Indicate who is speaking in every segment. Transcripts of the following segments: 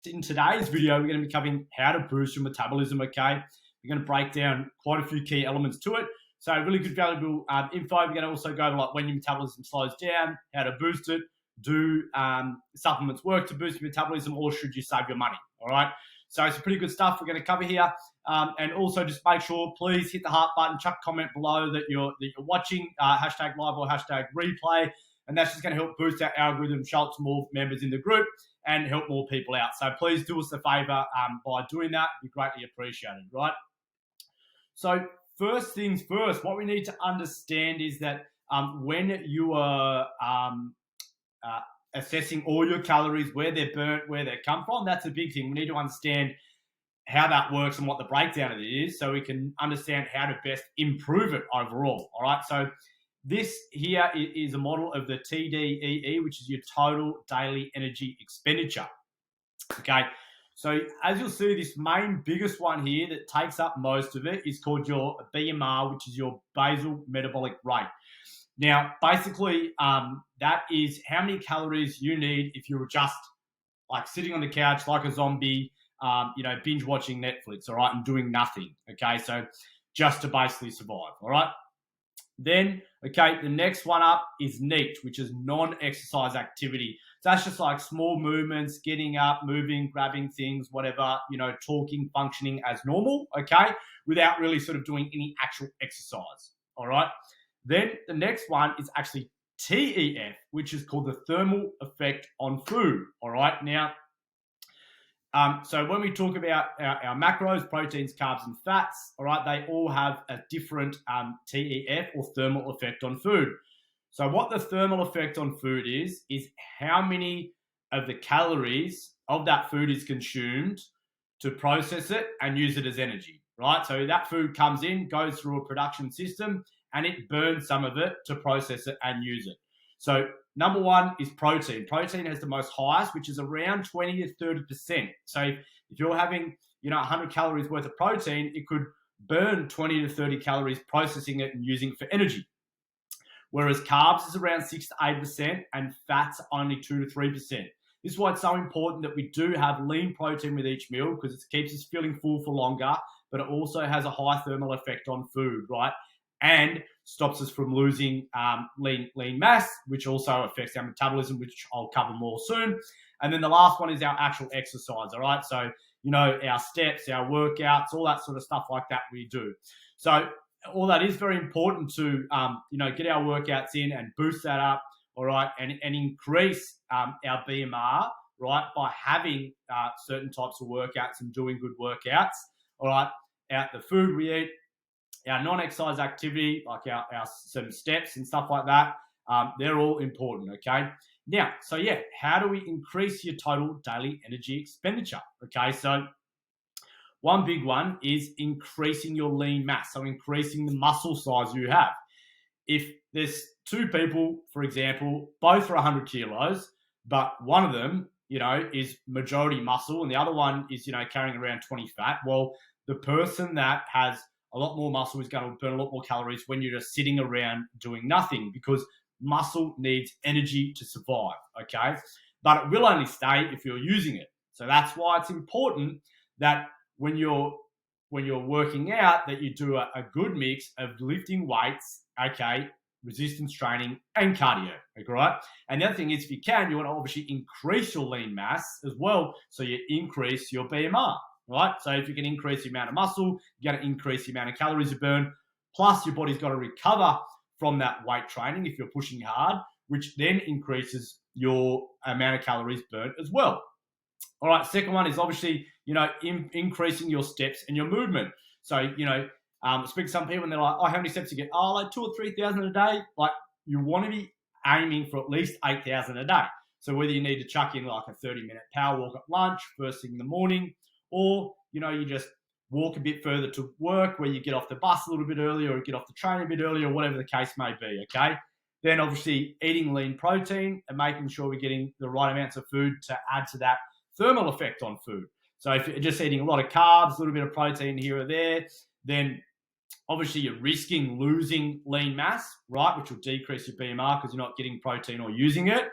Speaker 1: in today's video, we're going to be covering how to boost your metabolism, okay? We're going to break down quite a few key elements to it. So really good, valuable info. We're going to also go over like when your metabolism slows down, how to boost it, do supplements work to boost your metabolism, or should you save your money, all right? So it's pretty good stuff we're going to cover here. And also just make sure, please hit the heart button, chuck a comment below that you're watching, hashtag live or hashtag replay. And that's just going to help boost our algorithm, show it to more members in the group and help more people out. So please do us a favor by doing that. It'd be greatly appreciated, right? So first things first, what we need to understand is that when you are assessing all your calories, where they're burnt, where they come from, that's a big thing. We need to understand how that works and what the breakdown of it is so we can understand how to best improve it overall, all right? So this here is a model of the TDEE, which is your total daily energy expenditure, okay? So as you'll see, this main biggest one here that takes up most of it is called your BMR, which is your basal metabolic rate. Now, basically, that is how many calories you need if you were just like sitting on the couch like a zombie, binge watching Netflix, all right, and doing nothing, okay? So just to basically survive, all right? Then, okay, the next one up is NEAT, which is non-exercise activity. So that's just like small movements, getting up, moving, grabbing things, whatever, talking, functioning as normal, okay, without really sort of doing any actual exercise, all right? Then the next one is actually TEF, which is called the thermal effect on food, all right? Now, so when we talk about our macros, proteins, carbs, and fats, all right, they all have a different TEF or thermal effect on food. So what the thermal effect on food is how many of the calories of that food is consumed to process it and use it as energy, right? So that food comes in, goes through a production system, and it burns some of it to process it and use it. So number one is protein. Protein has the most highest, which is around 20 to 30%. So if you're having, 100 calories worth of protein, it could burn 20 to 30 calories processing it and using it for energy. Whereas carbs is around 6 to 8% and fats only 2 to 3%. This is why it's so important that we do have lean protein with each meal, because it keeps us feeling full for longer, but it also has a high thermal effect on food, right? And stops us from losing lean mass, which also affects our metabolism, which I'll cover more soon. And then the last one is our actual exercise, all right? So, our steps, our workouts, all that sort of stuff like that we do. So all that is very important to, get our workouts in and boost that up, all right, and increase our BMR, right, by having certain types of workouts and doing good workouts, all right, out the food we eat, our non-exercise activity, like our some steps and stuff like that, they're all important, okay? Now, so yeah, how do we increase your total daily energy expenditure? Okay, so one big one is increasing your lean mass, so increasing the muscle size you have. If there's two people, for example, both are 100 kilos, but one of them, is majority muscle and the other one is, carrying around 20 fat, well, the person that has a lot more muscle is going to burn a lot more calories when you're just sitting around doing nothing, because muscle needs energy to survive, okay? But it will only stay if you're using it. So that's why it's important that when you're working out, that you do a good mix of lifting weights, okay, resistance training and cardio, okay, right? And the other thing is, if you can, you want to obviously increase your lean mass as well, so you increase your BMR. Right? So if you can increase the amount of muscle, you got to increase the amount of calories you burn, plus your body's got to recover from that weight training if you're pushing hard, which then increases your amount of calories burnt as well. All right, second one is obviously, increasing your steps and your movement. So, I speak to some people and they're like, oh, how many steps do you get? Oh, like 2,000 or 3,000 a day. Like, you want to be aiming for at least 8,000 a day. So whether you need to chuck in like a 30-minute power walk at lunch, first thing in the morning, or, you just walk a bit further to work, where you get off the bus a little bit earlier or get off the train a bit earlier, whatever the case may be, okay? Then obviously eating lean protein and making sure we're getting the right amounts of food to add to that thermal effect on food. So if you're just eating a lot of carbs, a little bit of protein here or there, then obviously you're risking losing lean mass, right, which will decrease your BMR because you're not getting protein or using it.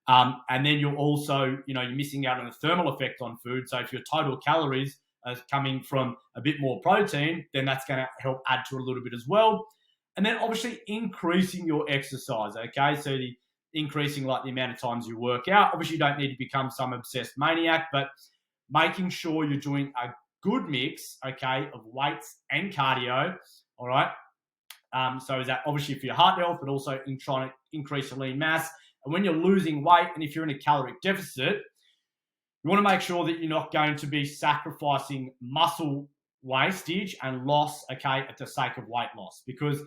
Speaker 1: And then you're also, you're missing out on the thermal effect on food. So if your total calories are coming from a bit more protein, then that's going to help add to it a little bit as well. And then obviously increasing your exercise, okay? So increasing like the amount of times you work out. Obviously you don't need to become some obsessed maniac, but making sure you're doing a good mix, okay, of weights and cardio, all right? So is that obviously for your heart health, but also in trying to increase your lean mass. And when you're losing weight and if you're in a caloric deficit, you want to make sure that you're not going to be sacrificing muscle wastage and loss, okay, at the sake of weight loss, because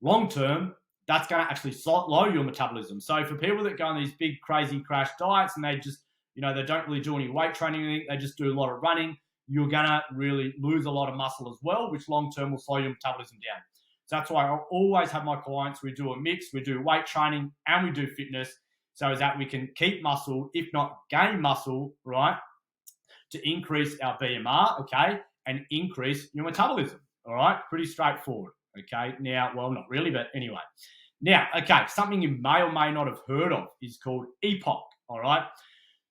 Speaker 1: long term, that's going to actually lower your metabolism. So for people that go on these big, crazy crash diets and they just, they don't really do any weight training, they just do a lot of running, you're going to really lose a lot of muscle as well, which long term will slow your metabolism down. So that's why I always have my clients, we do a mix, we do weight training and we do fitness, so that we can keep muscle, if not gain muscle, right, to increase our BMR, okay, and increase your metabolism, all right? Pretty straightforward, okay? Now, well, not really, but anyway. Now, okay, something you may or may not have heard of is called EPOC, all right?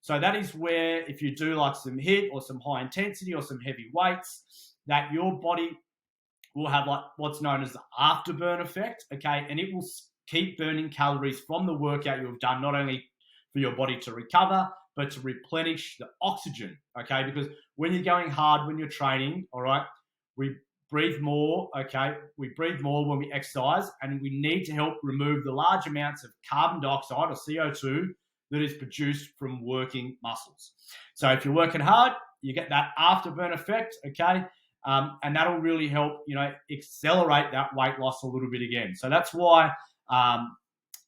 Speaker 1: So that is where if you do like some HIIT or some high intensity or some heavy weights, that your body will have like what's known as the afterburn effect, okay? And it will keep burning calories from the workout you've done, not only for your body to recover, but to replenish the oxygen, okay? Because when you're going hard, when you're training, all right, we breathe more, okay? We breathe more when we exercise, and we need to help remove the large amounts of carbon dioxide or CO2 that is produced from working muscles. So if you're working hard, you get that afterburn effect, okay? And that'll really help, accelerate that weight loss a little bit again. So that's why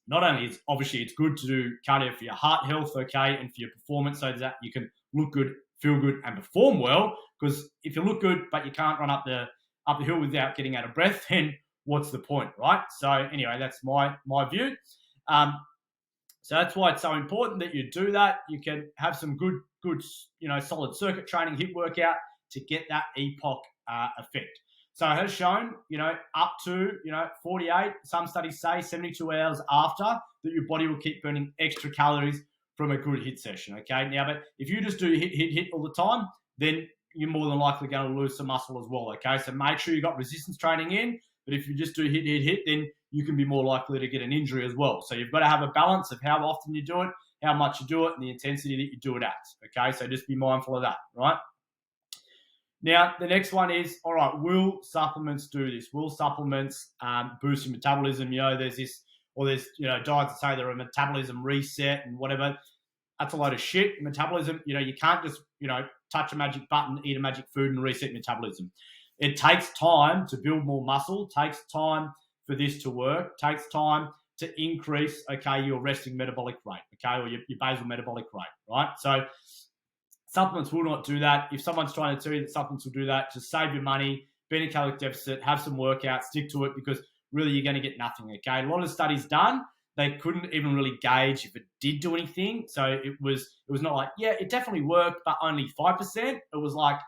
Speaker 1: not only is obviously it's good to do cardio for your heart health, okay, and for your performance, so that you can look good, feel good, and perform well. Because if you look good but you can't run up the hill without getting out of breath, then what's the point, right? So anyway, that's my view. So that's why it's so important that you do that. You can have some good, solid circuit training, HIIT workout to get that EPOC effect. So it has shown, up to, 48, some studies say 72 hours after, that your body will keep burning extra calories from a good HIIT session, okay? Now, but if you just do HIIT all the time, then you're more than likely going to lose some muscle as well, okay? So make sure you got resistance training in, but if you just do HIIT, then you can be more likely to get an injury as well. So you've got to have a balance of how often you do it, how much you do it, and the intensity that you do it at, okay? So just be mindful of that, right? Now, the next one is, all right, will supplements do this? Will supplements boost your metabolism? There's this, or there's, diets that say they're a metabolism reset and whatever. That's a load of shit. Metabolism, you can't just, touch a magic button, eat a magic food and reset metabolism. It takes time to build more muscle, takes time for this to work, takes time to increase, okay, your resting metabolic rate, okay, or your basal metabolic rate, right? So supplements will not do that. If someone's trying to tell you that supplements will do that, just save your money, be in a caloric deficit, have some workouts, stick to it, because really you're going to get nothing, okay? A lot of studies done, they couldn't even really gauge if it did do anything. So it was not like, yeah, it definitely worked, but only 5%. It was like,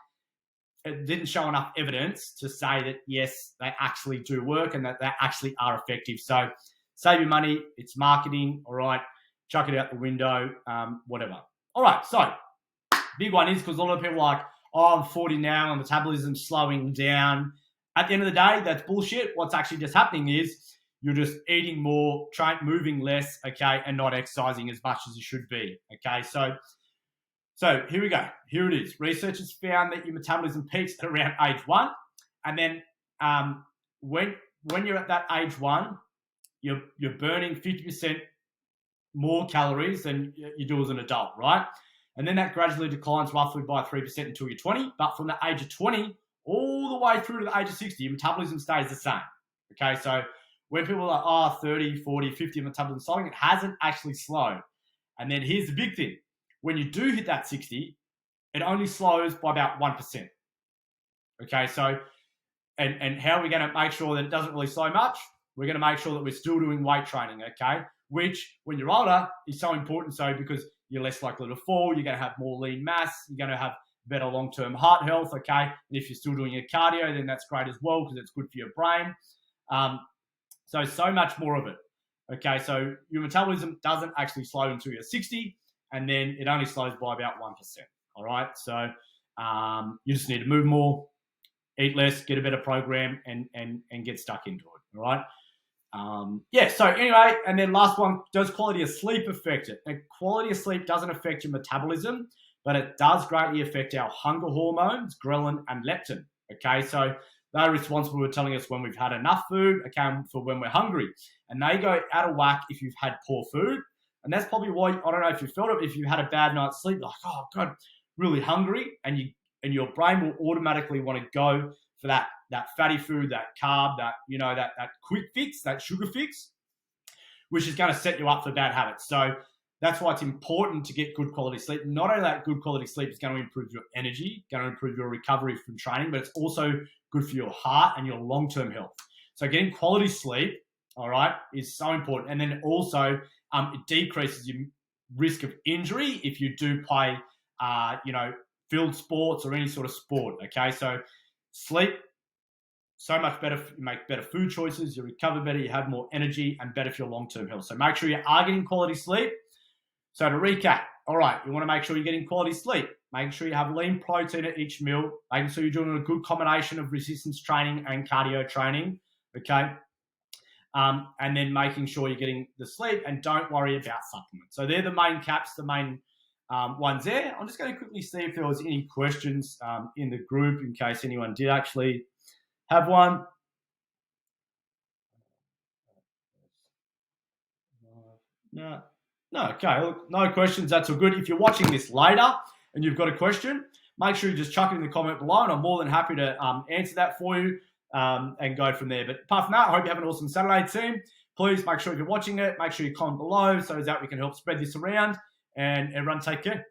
Speaker 1: it didn't show enough evidence to say that, yes, they actually do work and that they actually are effective. So save your money. It's marketing, all right? Chuck it out the window, whatever. All right, so big one is because a lot of people are like, oh, I'm 40 now and metabolism's slowing down. At the end of the day, that's bullshit. What's actually just happening is you're just eating more, moving less, okay, and not exercising as much as you should be, okay? So here we go. Here it is. Researchers found that your metabolism peaks at around age 1. And then when you're at that age 1, you're burning 50% more calories than you do as an adult, right? And then that gradually declines roughly by 3% until you're 20. But from the age of 20 all the way through to the age of 60, your metabolism stays the same. Okay, so when people are 30, 40, 50 metabolism slowing, it hasn't actually slowed. And then here's the big thing. When you do hit that 60, it only slows by about 1%. Okay, so and how are we going to make sure that it doesn't really slow much? We're going to make sure that we're still doing weight training, okay? Which, when you're older, is so important. So because you're less likely to fall, you're going to have more lean mass, you're going to have better long-term heart health, okay? And if you're still doing your cardio, then that's great as well because it's good for your brain. So much more of it. Okay, so your metabolism doesn't actually slow until you're 60, and then it only slows by about 1%. All right, so you just need to move more, eat less, get a better program, and get stuck into it. All right. Yeah, so anyway, and then last one, does quality of sleep affect it? Now, quality of sleep doesn't affect your metabolism, but it does greatly affect our hunger hormones, ghrelin and leptin. Okay, so they're responsible for telling us when we've had enough food, okay, for when we're hungry. And they go out of whack if you've had poor food. And that's probably why, I don't know if you felt it, if you had a bad night's sleep, like, oh God, really hungry, and your brain will automatically want to go for that fatty food, that carb, that that quick fix, that sugar fix, which is going to set you up for bad habits. So that's why it's important to get good quality sleep. Not only that good quality sleep is going to improve your energy, going to improve your recovery from training, but it's also good for your heart and your long-term health. So getting quality sleep, all right, is so important. And then also it decreases your risk of injury if you do play, field sports or any sort of sport. Okay, so sleep, so much better. You make better food choices, you recover better, you have more energy, and better for your long-term health. So make sure you are getting quality sleep. So to recap, all right, you want to make sure you're getting quality sleep, making sure you have lean protein at each meal, making sure you're doing a good combination of resistance training and cardio training, okay? And then making sure you're getting the sleep, and don't worry about supplements. So they're the main caps, the main ones there. I'm just going to quickly see if there was any questions in the group in case anyone did actually have one. No, okay. Look, no questions. That's all good. If you're watching this later and you've got a question, make sure you just chuck it in the comment below, and I'm more than happy to answer that for you and go from there. But apart from that, I hope you have an awesome Saturday, team. Please make sure if you're watching it, make sure you comment below so that we can help spread this around. And everyone take care.